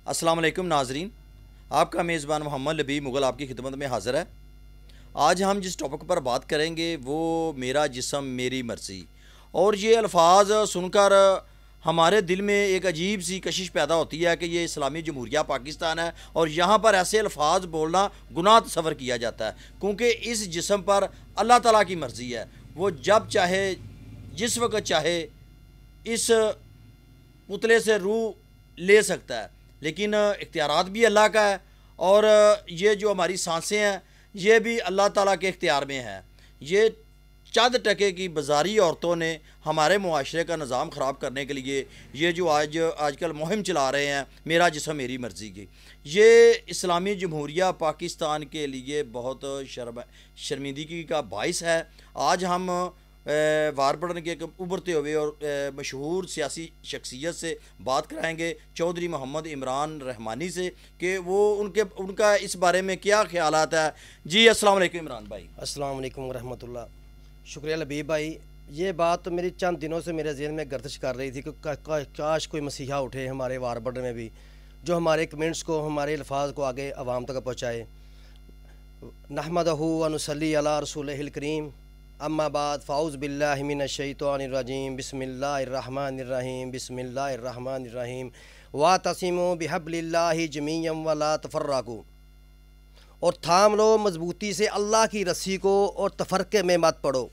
السلام علیکم ناظرین، آپ کا میزبان محمد لبیب مغل آپ کی خدمت میں حاضر ہے۔ آج ہم جس ٹاپک پر بات کریں گے وہ میرا جسم میری مرضی، اور یہ الفاظ سن کر ہمارے دل میں ایک عجیب سی کشش پیدا ہوتی ہے کہ یہ اسلامی جمہوریہ پاکستان ہے اور یہاں پر ایسے الفاظ بولنا گناہ تصور کیا جاتا ہے، کیونکہ اس جسم پر اللہ تعالیٰ کی مرضی ہے۔ وہ جب چاہے جس وقت چاہے اس پتلے سے روح لے سکتا ہے، لیکن اختیارات بھی اللہ کا ہے، اور یہ جو ہماری سانسیں ہیں یہ بھی اللہ تعالیٰ کے اختیار میں ہے۔ یہ چند ٹکے کی بازاری عورتوں نے ہمارے معاشرے کا نظام خراب کرنے کے لیے یہ جو آج کل مہم چلا رہے ہیں میرا جسم میری مرضی کی، یہ اسلامی جمہوریہ پاکستان کے لیے بہت شرمندگی کا باعث ہے۔ آج ہم واربڑن کے ایک ابھرتے ہوئے اور مشہور سیاسی شخصیت سے بات کرائیں گے، چودھری محمد عمران رحمانی سے، کہ وہ ان کا اس بارے میں کیا خیالات ہے۔ جی السلام علیکم عمران بھائی۔ السلام علیکم ورحمۃ اللہ۔ شکریہ لبیب بھائی، یہ بات تو میری چند دنوں سے میرے ذہن میں گردش کر رہی تھی کہ کاش کوئی مسیحا اٹھے ہمارے واربڑ میں بھی، جو ہمارے کمنٹس کو، ہمارے الفاظ کو آگے عوام تک پہنچائے۔ نحمدہ و نصلی علی رسولہ الکریم، اما بعد، فاعوذ باللہ من الشیطان الرجیم، بسم اللہ الرحمن الرحیم، بسم اللہ الرحمن الرحیم، واعتصموا بحبل اللہ جمیعا ولا تفرقوا، اور تھام لو مضبوطی سے اللہ کی رسی کو اور تفرقے میں مت پڑو۔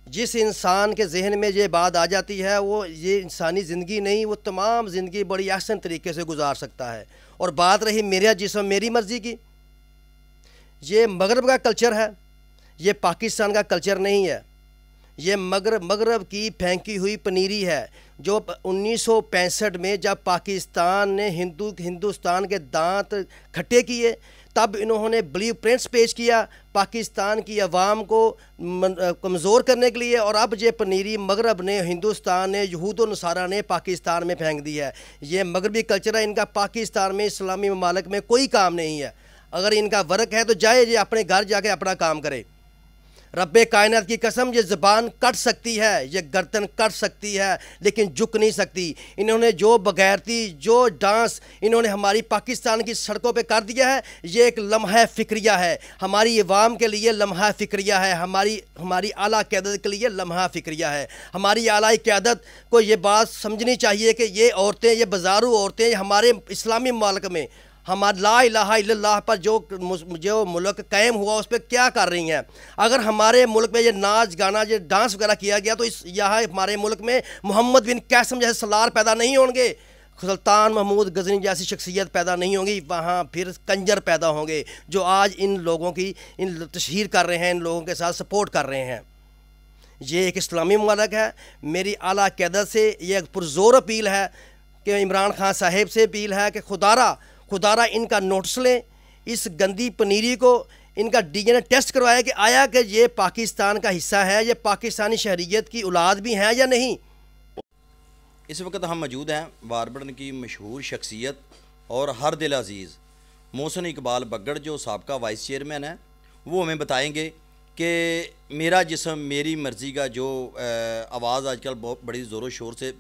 جس انسان کے ذہن میں یہ بات آ جاتی ہے وہ یہ انسانی زندگی نہیں، وہ تمام زندگی بڑی احسن طریقے سے گزار سکتا ہے۔ اور بات رہی میرا جسم میری مرضی کی، یہ مغرب کا کلچر ہے، یہ پاکستان کا کلچر نہیں ہے۔ یہ مغرب کی پھینکی ہوئی پنیری ہے، جو 1965 میں جب پاکستان نے ہندوستان کے دانت کھٹے کیے، تب انہوں نے بلیو پرنٹس پیش کیا پاکستان کی عوام کو کمزور کرنے کے لیے، اور اب یہ پنیری مغرب نے، ہندوستان نے، یہود و نصارہ نے پاکستان میں پھینک دی ہے۔ یہ مغربی کلچر ہے، ان کا پاکستان میں، اسلامی ممالک میں کوئی کام نہیں ہے۔ اگر ان کا ورک ہے تو جائے یہ اپنے گھر جا کے اپنا کام کرے۔ رب کائنات کی قسم، یہ زبان کٹ سکتی ہے، یہ گردن کٹ سکتی ہے، لیکن جھک نہیں سکتی۔ انہوں نے جو بغیرتی، جو ڈانس انہوں نے ہماری پاکستان کی سڑکوں پہ کر دیا ہے، یہ ایک لمحہ فکریہ ہے، ہماری عوام کے لیے لمحہ فکریہ ہے، ہماری اعلیٰ قیادت کے لیے لمحہ فکریہ ہے۔ ہماری اعلیٰ قیادت کو یہ بات سمجھنی چاہیے کہ یہ عورتیں، یہ بازارو عورتیں ہمارے اسلامی ممالک میں، ہمارا لا الہ الا اللہ پر جو ملک قائم ہوا اس پہ کیا کر رہی ہیں۔ اگر ہمارے ملک میں یہ ناچ گانا، یہ ڈانس وغیرہ کیا گیا تو یہاں ہمارے ملک میں محمد بن قاسم جیسے سالار پیدا نہیں ہوں گے، سلطان محمود غزنی جیسی شخصیت پیدا نہیں ہوں گی، وہاں پھر کنجر پیدا ہوں گے جو آج ان لوگوں کی تشہیر کر رہے ہیں، ان لوگوں کے ساتھ سپورٹ کر رہے ہیں۔ یہ ایک اسلامی ممالک ہے۔ میری اعلیٰ قیادت سے یہ ایک پرزور اپیل ہے، کہ عمران خان صاحب سے اپیل ہے کہ خدارہ ان کا نوٹس لیں، اس گندی پنیری کو، ان کا ڈی این اے ٹیسٹ کروائے کہ آیا کہ یہ پاکستان کا حصہ ہے، یہ پاکستانی شہریت کی اولاد بھی ہیں یا نہیں۔ اس وقت ہم موجود ہیں واربڑن کی مشہور شخصیت اور ہر دل عزیز محسن اقبال بگڑ، جو سابقہ وائس چیئرمین ہیں۔ وہ ہمیں بتائیں گے کہ میرا جسم میری مرضی کا جو آواز آج کل بہت بڑی زور و شور سے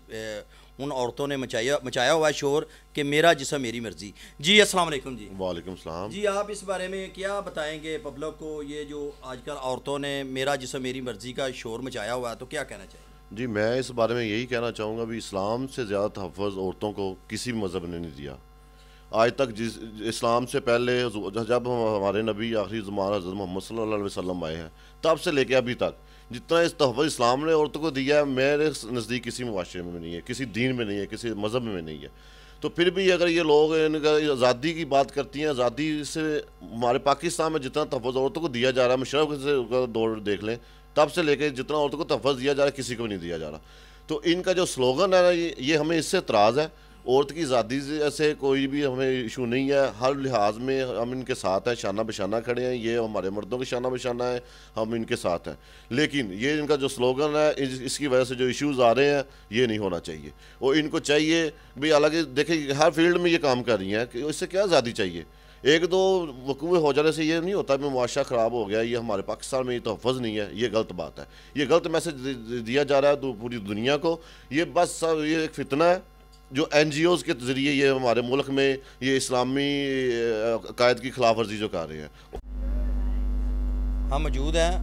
ان عورتوں نے مچایا ہوا ہے شور، کہ میرا جسم میری مرضی۔ جی السلام علیکم۔ جی وعلیکم السلام۔ جی آپ اس بارے میں کیا بتائیں گے پبلک کو، یہ جو آج کل عورتوں نے میرا جسم میری مرضی کا شور مچایا ہوا ہے، تو کیا کہنا چاہیے؟ جی میں اس بارے میں یہی کہنا چاہوں گا بھی اسلام سے زیادہ تحفظ عورتوں کو کسی بھی مذہب نے نہیں دیا آج تک۔ اسلام سے پہلے جب ہمارے نبی آخری زمانہ حضرت محمد صلی اللہ علیہ وسلم آئے ہیں، تب سے لے کے ابھی تک جتنا اس تحفظ اسلام نے عورتوں کو دیا ہے، میرے نزدیک کسی معاشرے میں نہیں ہے، کسی دین میں نہیں ہے، کسی مذہب میں نہیں ہے۔ تو پھر بھی اگر یہ لوگ ان کا آزادی کی بات کرتی ہیں، آزادی سے ہمارے پاکستان میں جتنا تحفظ عورتوں کو دیا جا رہا ہے، مشرف سے دور دیکھ لیں، تب سے لے کے جتنا عورتوں کو تحفظ دیا جا رہا ہے کسی کو بھی نہیں دیا جا رہا۔ تو ان کا جو سلوگن ہے نا، یہ ہمیں اس سے اعتراض ہے۔ عورت کی آزادی سے کوئی بھی ہمیں ایشو نہیں ہے، ہر لحاظ میں ہم ان کے ساتھ ہیں، شانہ بشانہ کھڑے ہیں، یہ ہمارے مردوں کے شانہ بشانہ ہیں، ہم ان کے ساتھ ہیں۔ لیکن یہ ان کا جو سلوگن ہے، اس کی وجہ سے جو ایشوز آ رہے ہیں، یہ نہیں ہونا چاہیے۔ اور ان کو چاہیے بھی، حالانکہ دیکھیں ہر فیلڈ میں یہ کام کر رہی ہیں، کہ اس سے کیا آزادی چاہیے؟ ایک دو وقوع ہو جانے سے یہ نہیں ہوتا کہ معاشرہ خراب ہو گیا، یہ ہمارے پاکستان میں یہ تحفظ نہیں ہے، یہ غلط بات ہے، یہ غلط میسج دیا جا رہا ہے پوری دنیا کو۔ یہ بس یہ ایک فتنہ ہے، جو NGOs کے ذریعے یہ ہمارے ملک میں یہ اسلامی عقائد کی خلاف ورزی جو کر رہے ہیں. ہم موجود ہیں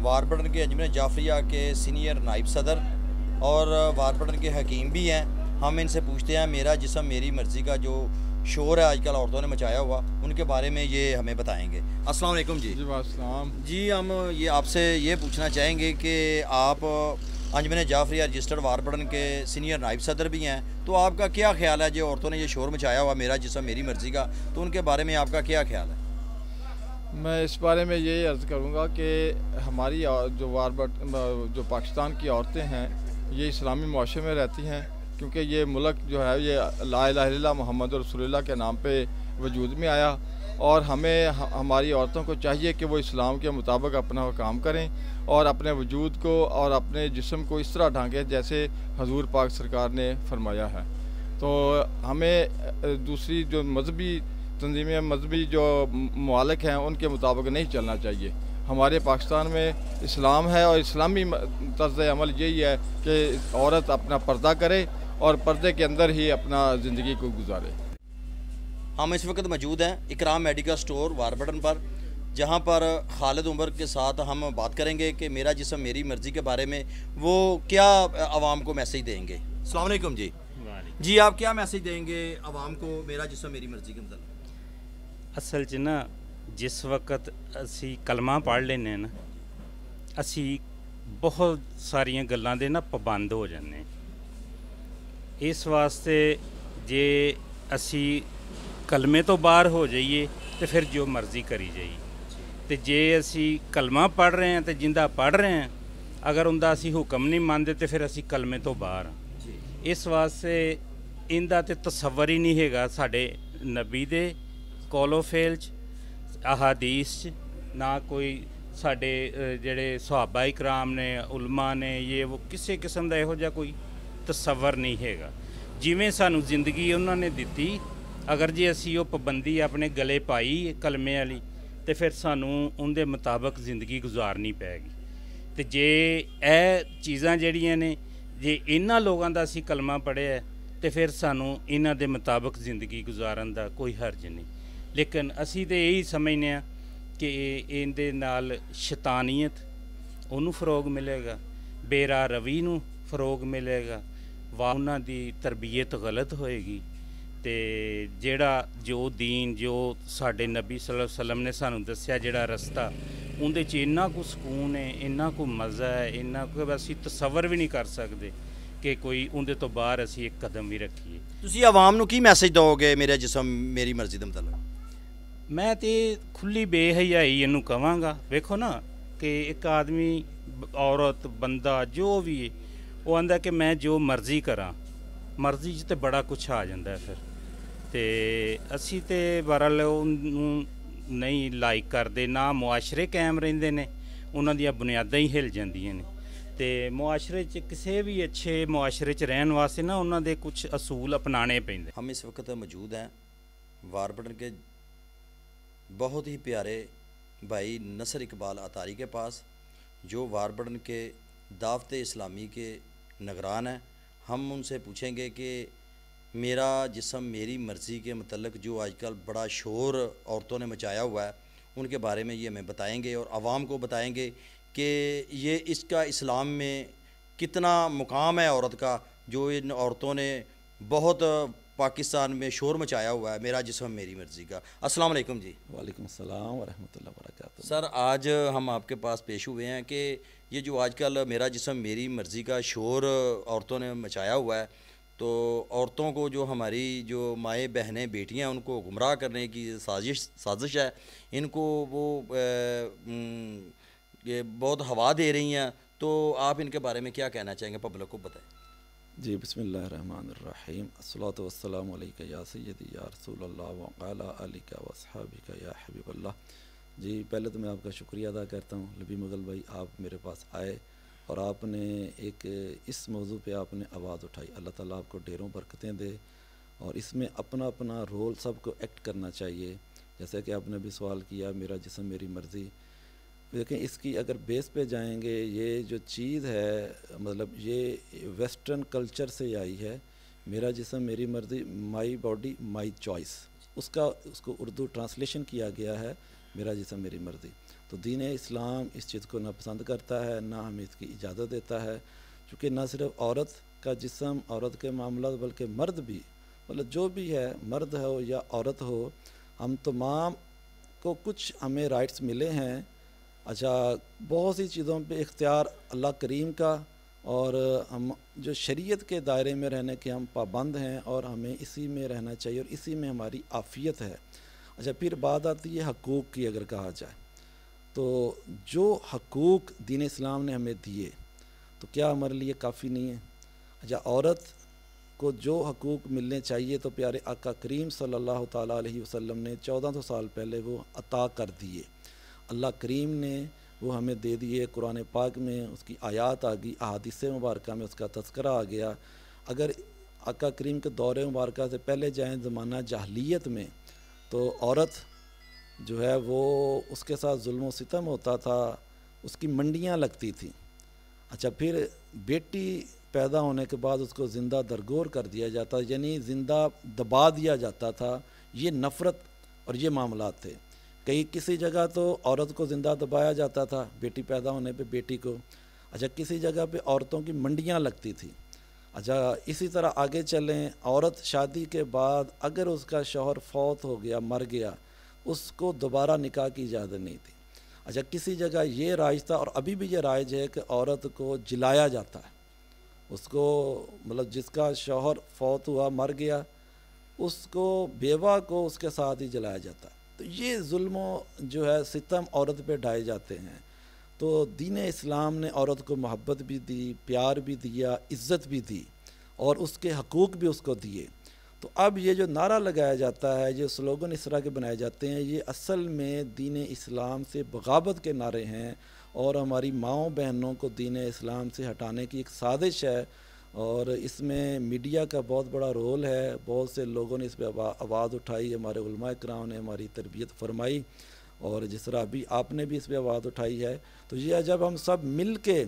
واربڑن کے انجمن جعفریہ کے سینئر نائب صدر اور واربڑن کے حکیم بھی ہیں. ہم ان سے پوچھتے ہیں میرا جسم میری مرضی کا جو شور ہے آج کل عورتوں نے مچایا ہوا، ان کے بارے میں یہ ہمیں بتائیں گے. السلام علیکم جی. جی السلام. جی ہم یہ آپ سے یہ پوچھنا چاہیں گے کہ آپ انجمن جعفریہ رجسٹرڈ واربڑن کے سینئر نائب صدر بھی ہیں، تو آپ کا کیا خیال ہے جو عورتوں نے یہ شور مچایا ہوا میرا جسم میری مرضی کا، تو ان کے بارے میں آپ کا کیا خیال ہے؟ میں اس بارے میں یہی عرض کروں گا کہ ہماری جو پاکستان کی عورتیں ہیں یہ اسلامی معاشرے میں رہتی ہیں، کیونکہ یہ ملک جو ہے یہ لا الہ الا اللہ محمد رسول اللہ کے نام پہ وجود میں آیا، اور ہماری عورتوں کو چاہیے کہ وہ اسلام کے مطابق اپنا کام کریں اور اپنے وجود کو اور اپنے جسم کو اس طرح ڈھانگیں جیسے حضور پاک سرکار نے فرمایا ہے. تو ہمیں دوسری جو مذہبی تنظیمیں مذہبی جو ممالک ہیں ان کے مطابق نہیں چلنا چاہیے. ہمارے پاکستان میں اسلام ہے اور اسلامی طرز عمل یہی ہے کہ عورت اپنا پردہ کرے اور پردے کے اندر ہی اپنا زندگی کو گزارے. ہم اس وقت موجود ہیں اکرام میڈیکل سٹور واربڑن پر، جہاں پر خالد عمر کے ساتھ ہم بات کریں گے کہ میرا جسم میری مرضی کے بارے میں وہ کیا عوام کو میسیج دیں گے. السلام علیکم جی. جی آپ کیا میسیج دیں گے عوام کو میرا جسم میری مرضی کے متعلق؟ اصل 'ਚ ਨਾ ਜਿਸ ਵਕਤ ਅਸੀਂ ਕਲਮਾ ਪੜ੍ਹ ਲੈਂਦੇ ਹਾਂ ਨਾ, ਅਸੀਂ ਬਹੁਤ ਸਾਰੀਆਂ ਗੱਲਾਂ ਦੇ ਨਾ ਪਾਬੰਦ ਹੋ ਜਾਂਦੇ ਹਾਂ. ਇਸ ਵਾਸਤੇ ਜੇ ਅਸੀਂ ਕਲਮੇ ਤੋਂ ਬਾਹਰ ਹੋ ਜਾਈਏ ਤੇ ਫਿਰ ਜੋ ਮਰਜ਼ੀ ਕਰੀ ਜਾਈਏ, ਤੇ ਜੇ ਅਸੀਂ ਕਲਮਾ ਪੜ੍ਹ ਰਹੇ ਹਾਂ ਤੇ ਜਿੰਦਾ ਪੜ੍ਹ ਰਹੇ ਹਾਂ ਅਗਰ ਉਹਦਾ ਅਸੀਂ ਹੁਕਮ ਨਹੀਂ ਮੰਨਦੇ ਤੇ ਫਿਰ ਅਸੀਂ ਕਲਮੇ ਤੋਂ ਬਾਹਰ ਹਾਂ. ਇਸ ਵਾਸਤੇ ਇਹਦਾ ਤੇ ਤਸੱਵਰ ਹੀ ਨਹੀਂ ਹੈਗਾ ਸਾਡੇ ਨਬੀ ਦੇ ਕੋਲੋਫੇਲ 'ਚ ਅਹਾਦੀਸ 'ਚ, ਨਾ ਕੋਈ ਸਾਡੇ ਜਿਹੜੇ ਸੁਹਾਬਾ ਇਕਰਾਮ ਨੇ ਉਲਮਾ ਨੇ ਇਹ ਕਿਸੇ ਕਿਸਮ ਦਾ ਇਹੋ ਜਿਹਾ ਕੋਈ ਤਸੱਵਰ ਨਹੀਂ ਹੈਗਾ. ਜਿਵੇਂ ਸਾਨੂੰ ਜ਼ਿੰਦਗੀ ਉਹਨਾਂ ਨੇ ਦਿੱਤੀ, ਅਗਰ ਜੇ ਅਸੀਂ ਉਹ ਪਾਬੰਦੀ ਆਪਣੇ ਗਲੇ ਪਾਈ ਕਲਮੇ ਵਾਲੀ ਤੇ ਫਿਰ ਸਾਨੂੰ ਉਹਦੇ ਮੁਤਾਬਕ ਜ਼ਿੰਦਗੀ ਗੁਜ਼ਾਰਨੀ ਪੈਗੀ. ਤੇ ਜੇ ਇਹ ਚੀਜ਼ਾਂ ਜਿਹੜੀਆਂ ਨੇ ਜੇ ਇਹਨਾਂ ਲੋਕਾਂ ਦਾ ਅਸੀਂ ਕਲਮਾ ਪੜ੍ਹਿਆ ਤੇ ਫਿਰ ਸਾਨੂੰ ਇਹਨਾਂ ਦੇ ਮੁਤਾਬਕ ਜ਼ਿੰਦਗੀ ਗੁਜ਼ਾਰਨ ਦਾ ਕੋਈ ਹਰਜ ਨਹੀਂ. ਲੇਕਿਨ ਅਸੀਂ ਤਾਂ ਇਹੀ ਸਮਝਦੇ ਹਾਂ ਕਿ ਇਹਦੇ ਨਾਲ ਸ਼ੈਤਾਨੀਅਤ ਉਹਨੂੰ ਫਰੋਗ ਮਿਲੇਗਾ, ਬੇਰਾ ਰਵੀ ਨੂੰ ਫਰੋਗ ਮਿਲੇਗਾ, ਉਹਨਾਂ ਦੀ ਤਰਬੀਅਤ ਗਲਤ ਹੋਏਗੀ. ਅਤੇ ਜਿਹੜਾ ਜੋ ਦੀਨ ਜੋ ਸਾਡੇ ਨਬੀ ਸੱਲੱਲਾਹੁ ਅਲੈਹਿ ਵਸੱਲਮ ਨੇ ਸਾਨੂੰ ਦੱਸਿਆ ਜਿਹੜਾ ਰਸਤਾ, ਉਹਦੇ 'ਚ ਇੰਨਾ ਕੁ ਸਕੂਨ ਹੈ, ਇੰਨਾ ਕੁ ਮਜ਼ਾ ਹੈ, ਇੰਨਾ ਕੁ ਅਸੀਂ ਤਸੱਵਰ ਵੀ ਨਹੀਂ ਕਰ ਸਕਦੇ ਕਿ ਕੋਈ ਉਹਦੇ ਤੋਂ ਬਾਹਰ ਅਸੀਂ ਇੱਕ ਕਦਮ ਵੀ ਰੱਖੀਏ. ਤੁਸੀਂ ਆਵਾਮ ਨੂੰ ਕੀ ਮੈਸੇਜ ਦਿਓਗੇ ਮੇਰਾ ਜਿਸਮ ਮੇਰੀ ਮਰਜ਼ੀ ਦੇ ਮੁਤਲਕ? ਮੈਂ ਤੇ ਖੁੱਲੀ ਬੇਹਯਾਈ ਇਹਨੂੰ ਕਹਾਂਗਾ. ਵੇਖੋ ਨਾ ਕਿ ਇੱਕ ਆਦਮੀ ਔਰਤ ਬੰਦਾ ਜੋ ਵੀ ਹੈ ਉਹ ਆਂਦਾ ਕਿ ਮੈਂ ਜੋ ਮਰਜ਼ੀ ਕਰਾਂ, ਮਰਜ਼ੀ 'ਚ ਤਾਂ ਬੜਾ ਕੁਛ ਆ ਜਾਂਦਾ ਫਿਰ. ਅਤੇ ਅਸੀਂ ਤਾਂ ਬਹਰਹਾਲ ਉਹਨੂੰ ਨਹੀਂ ਲਾਈਕ ਕਰਦੇ, ਨਾ ਮੁਆਸ਼ਰੇ ਕਾਇਮ ਰਹਿੰਦੇ ਨੇ, ਉਹਨਾਂ ਦੀਆਂ ਬੁਨਿਆਦਾਂ ਹੀ ਹਿੱਲ ਜਾਂਦੀਆਂ ਨੇ. ਅਤੇ ਮੁਆਸ਼ਰੇ 'ਚ ਕਿਸੇ ਵੀ ਅੱਛੇ ਮੁਆਸ਼ਰੇ 'ਚ ਰਹਿਣ ਵਾਸਤੇ ਨਾ ਉਹਨਾਂ ਦੇ ਕੁਛ ਅਸੂਲ ਅਪਣਾਉਣੇ ਪੈਂਦੇ. ہم اس وقت موجود ہیں واربڑن کے بہت ہی پیارے بھائی نصر اقبال عطاری کے پاس، جو واربڑن کے دعوت اسلامی کے نگران ہیں. ہم ان سے پوچھیں گے کہ میرا جسم میری مرضی کے متعلق جو آج کل بڑا شور عورتوں نے مچایا ہوا ہے ان کے بارے میں یہ ہمیں بتائیں گے، اور عوام کو بتائیں گے کہ یہ اس کا اسلام میں کتنا مقام ہے عورت کا، جو ان عورتوں نے بہت پاکستان میں شور مچایا ہوا ہے میرا جسم میری مرضی کا. السلام علیکم جی. وعلیکم السلام ورحمۃ اللہ وبرکاتہ. سر آج ہم آپ کے پاس پیش ہوئے ہیں کہ یہ جو آج کل میرا جسم میری مرضی کا شور عورتوں نے مچایا ہوا ہے، تو عورتوں کو جو ہماری جو مائیں بہنیں بیٹیاں ان کو گمراہ کرنے کی سازش ہے، ان کو وہ یہ بہت ہوا دے رہی ہیں، تو آپ ان کے بارے میں کیا کہنا چاہیں گے؟ پبلک کو بتائیں. جی بسم اللہ الرحمن الرحیم. الصلاۃ والسلام علیکہ یا سیدی یا رسول اللہ وعلی آلک واصحابک یا حبیب اللہ. جی پہلے تو میں آپ کا شکریہ ادا کرتا ہوں لبی مغل بھائی، آپ میرے پاس آئے اور آپ نے ایک اس موضوع پہ آپ نے آواز اٹھائی. اللہ تعالیٰ آپ کو ڈھیروں برکتیں دے، اور اس میں اپنا اپنا رول سب کو ایکٹ کرنا چاہیے. جیسا کہ آپ نے بھی سوال کیا میرا جسم میری مرضی، لیکن اس کی اگر بیس پہ جائیں گے، یہ جو چیز ہے مطلب یہ ویسٹرن کلچر سے آئی ہے. میرا جسم میری مرضی، مائی باڈی مائی چوائس، اس کو اردو ٹرانسلیشن کیا گیا ہے میرا جسم میری مرضی۔ تو دین اسلام اس چیز کو نہ پسند کرتا ہے، نہ ہمیں اس کی اجازت دیتا ہے، چونکہ نہ صرف عورت کا جسم، عورت کے معاملات، بلکہ مرد بھی، مطلب جو بھی ہے، مرد ہو یا عورت ہو، ہم تمام کو کچھ ہمیں رائٹس ملے ہیں۔ اچھا، بہت سی چیزوں پہ اختیار اللہ کریم کا، اور ہم جو شریعت کے دائرے میں رہنے کے ہم پابند ہیں، اور ہمیں اسی میں رہنا چاہیے، اور اسی میں ہماری عافیت ہے۔ اچھا، پھر بات آتی ہے حقوق کی۔ اگر کہا جائے تو جو حقوق دین اسلام نے ہمیں دیے تو کیا ہمارے لیے کافی نہیں ہے؟ اچھا، عورت کو جو حقوق ملنے چاہیے تو پیارے آقا کریم صلی اللہ تعالیٰ علیہ وسلم نے 1400 سال پہلے وہ عطا کر دیے۔ اللہ کریم نے وہ ہمیں دے دیے۔ قرآن پاک میں اس کی آیات آ گئی، احادیث مبارکہ میں اس کا تذکرہ آ گیا۔ اگر آقا کریم کے دور مبارکہ سے پہلے جائیں زمانہ جاہلیت میں، تو عورت جو ہے وہ اس کے ساتھ ظلم و ستم ہوتا تھا، اس کی منڈیاں لگتی تھیں۔ اچھا، پھر بیٹی پیدا ہونے کے بعد اس کو زندہ درگور کر دیا جاتا، یعنی زندہ دبا دیا جاتا تھا۔ یہ نفرت اور یہ معاملات تھے۔ کسی جگہ تو عورت کو زندہ دبایا جاتا تھا بیٹی پیدا ہونے پہ، بیٹی کو۔ اچھا، کسی جگہ پہ عورتوں کی منڈیاں لگتی تھیں۔ اچھا، اسی طرح آگے چلیں، عورت شادی کے بعد اگر اس کا شوہر فوت ہو گیا، مر گیا، اس کو دوبارہ نکاح کی اجازت نہیں تھی۔ اچھا، کسی جگہ یہ رائج تھا، اور ابھی بھی یہ رائج ہے کہ عورت کو جلایا جاتا ہے۔ اس کو مطلب جس کا شوہر فوت ہوا، مر گیا، اس کو، بیوہ کو اس کے ساتھ ہی جلایا جاتا ہے۔ تو یہ ظلم و جو ہے ستم عورت پہ ڈھائے جاتے ہیں۔ تو دین اسلام نے عورت کو محبت بھی دی، پیار بھی دیا، عزت بھی دی، اور اس کے حقوق بھی اس کو دیے۔ تو اب یہ جو نعرہ لگایا جاتا ہے، جو سلوگن اس طرح کے بنائے جاتے ہیں، یہ اصل میں دین اسلام سے بغاوت کے نعرے ہیں، اور ہماری ماؤں بہنوں کو دین اسلام سے ہٹانے کی ایک سازش ہے۔ اور اس میں میڈیا کا بہت بڑا رول ہے۔ بہت سے لوگوں نے اس پہ آواز اٹھائی، ہمارے علماء کرام نے ہماری تربیت فرمائی، اور جس طرح ابھی آپ نے بھی اس پہ آواز اٹھائی ہے۔ تو یہ جب ہم سب مل کے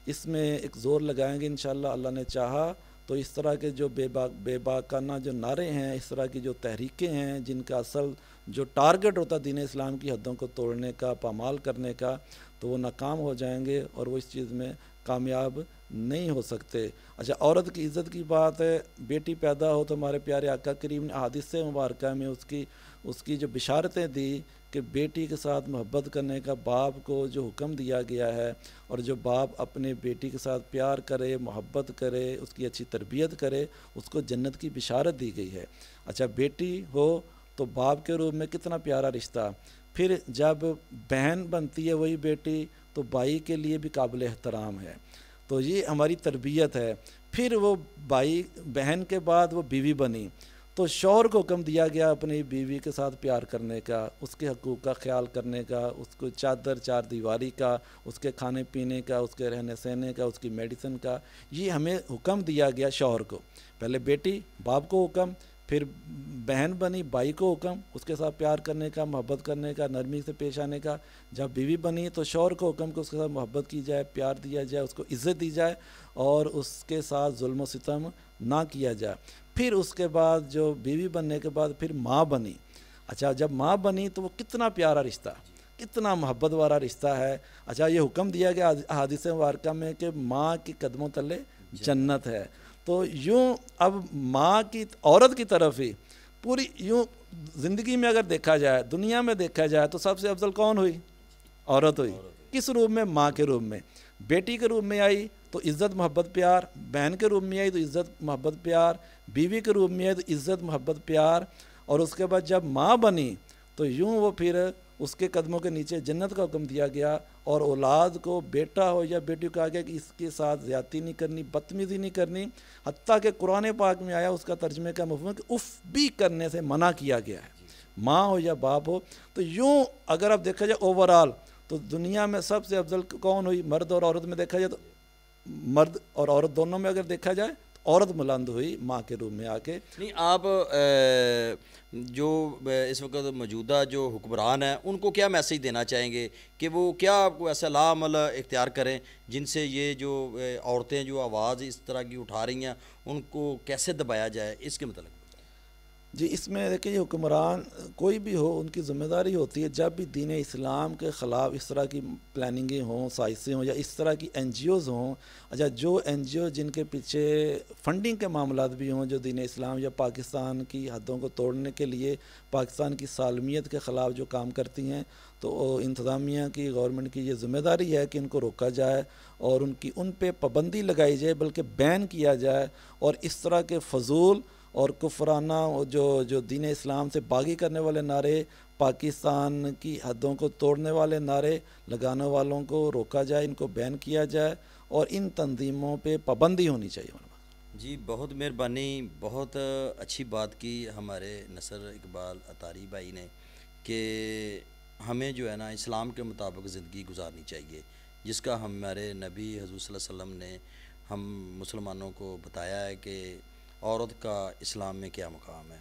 اس میں ایک زور لگائیں گے انشاءاللہ، اللہ نے چاہا، تو اس طرح کے جو بے باکانہ جو نعرے ہیں، اس طرح کی جو تحریکیں ہیں، جن کا اصل جو ٹارگٹ ہوتا ہے دین اسلام کی حدوں کو توڑنے کا، پامال کرنے کا، تو وہ ناکام ہو جائیں گے، اور وہ اس چیز میں کامیاب نہیں ہو سکتے۔ اچھا، عورت کی عزت کی بات ہے، بیٹی پیدا ہو تو ہمارے پیارے آقا کریم نے احادیث مبارکہ میں اس کی جو بشارتیں دی کہ بیٹی کے ساتھ محبت کرنے کا باپ کو جو حکم دیا گیا ہے، اور جو باپ اپنے بیٹی کے ساتھ پیار کرے، محبت کرے، اس کی اچھی تربیت کرے، اس کو جنت کی بشارت دی گئی ہے۔ اچھا، بیٹی ہو تو باپ کے روپ میں کتنا پیارا رشتہ۔ پھر جب بہن بنتی ہے وہی بیٹی، تو بھائی کے لیے بھی قابل احترام ہے۔ تو یہ ہماری تربیت ہے۔ پھر وہ بھائی بہن کے بعد وہ بیوی بنی، تو شوہر کو حکم دیا گیا اپنی بیوی کے ساتھ پیار کرنے کا، اس کے حقوق کا خیال کرنے کا، اس کو چادر چار دیواری کا، اس کے کھانے پینے کا، اس کے رہنے سہنے کا، اس کی میڈیسن کا، یہ ہمیں حکم دیا گیا شوہر کو۔ پہلے بیٹی، باپ کو حکم، پھر بہن بنی، بھائی کو حکم اس کے ساتھ پیار کرنے کا، محبت کرنے کا، نرمی سے پیش آنے کا۔ جب بیوی بنی تو شوہر کو حکم کہ اس کے ساتھ محبت کی جائے، پیار دیا جائے، اس کو عزت دی جائے، اور اس کے ساتھ ظلم و ستم نہ کیا جائے۔ پھر اس کے بعد جو بیوی بننے کے بعد پھر ماں بنی۔ اچھا، جب ماں بنی تو وہ کتنا پیارا رشتہ، کتنا محبت والا رشتہ ہے۔ اچھا، یہ حکم دیا گیا احادیث مبارکہ میں کہ ماں کی قدموں تلے جنت ہے۔ تو یوں اب ماں کی، عورت کی طرف ہی پوری، یوں زندگی میں اگر دیکھا جائے، دنیا میں دیکھا جائے، تو سب سے افضل کون ہوئی؟ عورت ہوئی۔ کس روپ میں؟ ماں کے روپ میں۔ بیٹی کے روپ میں آئی تو عزت محبت پیار، بہن کے روپ میں آئی تو عزت محبت پیار، بیوی کے روپ میں آئی تو عزت محبت پیار، اور اس کے بعد جب ماں بنی تو یوں وہ پھر اس کے قدموں کے نیچے جنت کا حکم دیا گیا۔ اور اولاد کو، بیٹا ہو یا بیٹی کو، کہا گیا کہ اس کے ساتھ زیادتی نہیں کرنی، بدتمیزی نہیں کرنی، حتیٰ کہ قرآن پاک میں آیا اس کا ترجمے کا مفہوم ہے کہ اف بھی کرنے سے منع کیا گیا ہے، ماں ہو یا باپ ہو۔ تو یوں اگر اب دیکھا جائے اوورال، تو دنیا میں سب سے افضل کون ہوئی؟ مرد اور عورت میں دیکھا جائے تو، مرد اور عورت دونوں میں اگر دیکھا جائے تو عورت بلند ہوئی ماں کے روپ میں آ کے۔ نہیں، آپ جو اس وقت موجودہ جو حکمران ہیں ان کو کیا میسیج دینا چاہیں گے کہ وہ کیا کو ایسا لامل اختیار کریں جن سے یہ جو عورتیں جو آواز اس طرح کی اٹھا رہی ہیں ان کو کیسے دبایا جائے، اس کے متعلق؟ جی اس میں دیکھیں یہ حکمران کوئی بھی ہو ان کی ذمہ داری ہوتی ہے جب بھی دین اسلام کے خلاف اس طرح کی پلاننگیں ہوں، سازشیں ہوں، یا اس طرح کی این جی اوز ہوں، اچھا جو این جی او جن کے پیچھے فنڈنگ کے معاملات بھی ہوں، جو دین اسلام یا پاکستان کی حدوں کو توڑنے کے لیے پاکستان کی سالمیت کے خلاف جو کام کرتی ہیں، تو انتظامیہ کی، گورنمنٹ کی یہ ذمہ داری ہے کہ ان کو روکا جائے اور ان پہ پابندی لگائی جائے، بلکہ بین کیا جائے، اور اس طرح کے فضول اور کفرانہ جو دین اسلام سے باغی کرنے والے نعرے، پاکستان کی حدوں کو توڑنے والے نعرے لگانے والوں کو روکا جائے، ان کو بین کیا جائے اور ان تنظیموں پہ پابندی ہونی چاہیے۔ جی بہت مہربانی، بہت اچھی بات کی ہمارے نصر اقبال اتاری بھائی نے کہ ہمیں جو ہے نا اسلام کے مطابق زندگی گزارنی چاہیے، جس کا ہمارے نبی حضور صلی اللہ علیہ وسلم نے ہم مسلمانوں کو بتایا ہے کہ عورت کا اسلام میں کیا مقام ہے۔